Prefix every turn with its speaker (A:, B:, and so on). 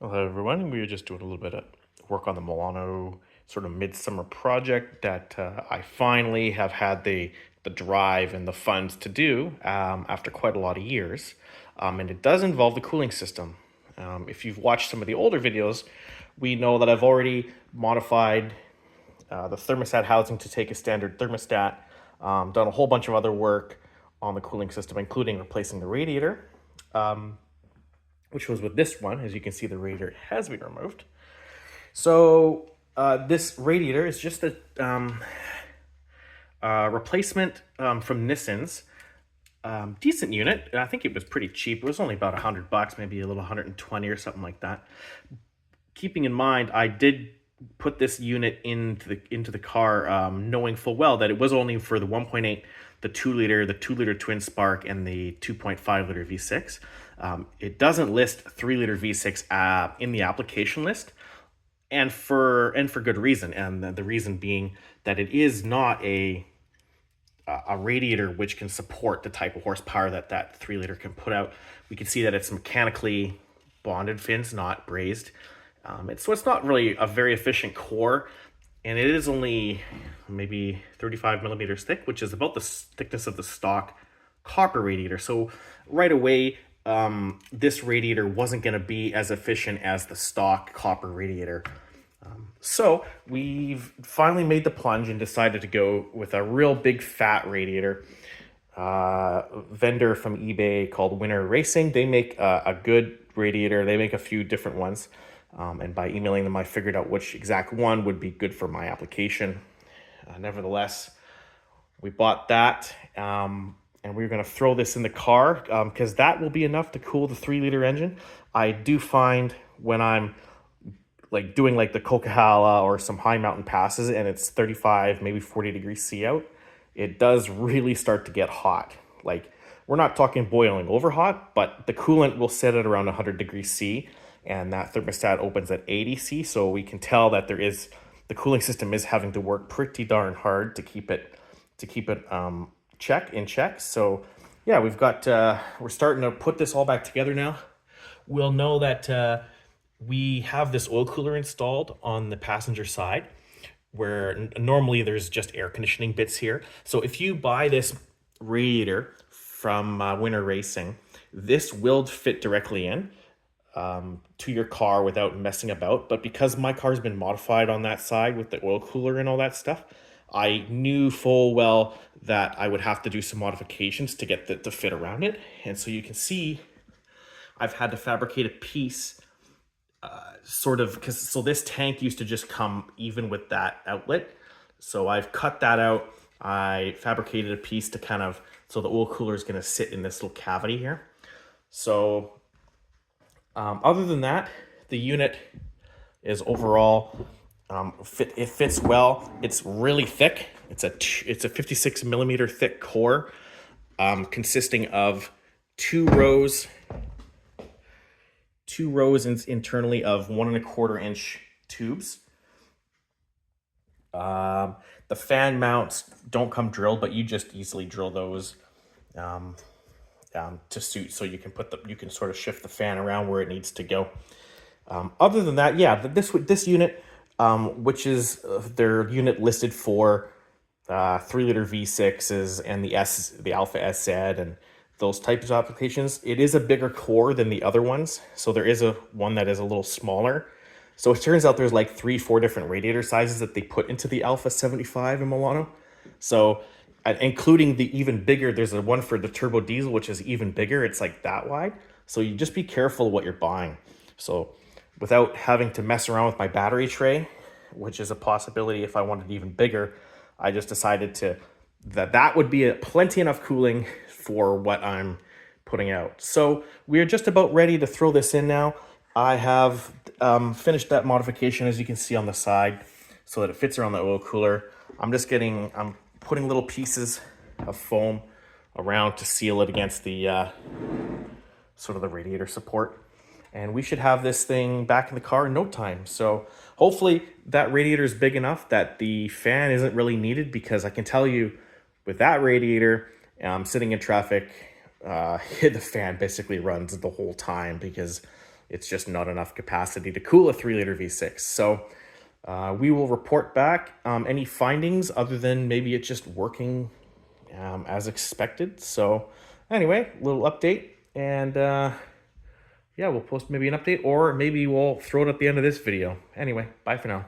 A: Hello everyone, we were just doing a little bit of work on the Milano sort of midsummer project that I finally have had the drive and the funds to do after quite a lot of years. And it does involve the cooling system. If you've watched some of the older videos, we know that I've already modified the thermostat housing to take a standard thermostat, done a whole bunch of other work on the cooling system, including replacing the radiator, which was with this one. As you can see, the radiator has been removed. So this radiator is just a replacement from Nissens. Decent unit. I think it was pretty cheap. It was only about $100, maybe a little 120 or something like that. Keeping in mind, I did put this unit into the car, knowing full well that it was only for the 1.8, the 2 liter twin spark, and the 2.5 liter V6. It doesn't list 3 liter V6 in the application list, and for good reason. And the reason being that it is not a radiator which can support the type of horsepower that 3 liter can put out. We can see that it's mechanically bonded fins, not brazed. So it's not really a very efficient core, and it is only maybe 35 millimeters thick, which is about the thickness of the stock copper radiator. So right away, this radiator wasn't going to be as efficient as the stock copper radiator. So we've finally made the plunge and decided to go with a real big fat radiator. Vendor from eBay called Winter Racing. They make a good radiator. They make a few different ones. And by emailing them, I figured out which exact one would be good for my application. Nevertheless, we bought that, and we're going to throw this in the car because that will be enough to cool the 3 liter engine. I do find when I'm like doing like the Coquihalla or some high mountain passes and it's 35, maybe 40 degrees C out, it does really start to get hot. Like, we're not talking boiling over hot, but the coolant will sit at around 100 degrees C, and that thermostat opens at 80 C, so we can tell that the cooling system is having to work pretty darn hard to keep it in check. So yeah, we're starting to put this all back together now. We'll know that we have this oil cooler installed on the passenger side, where normally there's just air conditioning bits here. So if you buy this radiator from Winter Racing, this will fit directly in to your car without messing about. But because my car's been modified on that side with the oil cooler and all that stuff, I knew full well that I would have to do some modifications to get to fit around it. And so you can see I've had to fabricate a piece so this tank used to just come even with that outlet. So I've cut that out. I fabricated a piece to so the oil cooler is going to sit in this little cavity here. So other than that, the unit is overall, it fits well. It's really thick. It's a 56 millimeter thick core, consisting of two rows internally of 1.25 inch tubes. The fan mounts don't come drilled, but you just easily drill those to suit, so you can sort of shift the fan around where it needs to go. Other than that, yeah, this unit, which is their unit listed for 3 liter V6s and the Alpha SZ and those types of applications, it is a bigger core than the other ones. So there is one that is a little smaller. So it turns out there's like 3-4 different radiator sizes that they put into the Alpha 75 in Milano. So including the even bigger, there's a one for the turbo diesel, which is even bigger. It's like that wide. So you just be careful what you're buying. So without having to mess around with my battery tray, which is a possibility if I wanted even bigger, I just decided that would be plenty enough cooling for what I'm putting out. So we're just about ready to throw this in now. I have finished that modification, as you can see on the side, so that it fits around the oil cooler. I'm putting little pieces of foam around to seal it against the sort of the radiator support. And we should have this thing back in the car in no time. So hopefully that radiator is big enough that the fan isn't really needed, because I can tell you with that radiator, sitting in traffic, the fan basically runs the whole time, because It's just not enough capacity to cool a 3-liter V6. So we will report back any findings other than maybe it's just working as expected. So anyway, little update, and yeah, we'll post maybe an update, or maybe we'll throw it at the end of this video. Anyway, bye for now.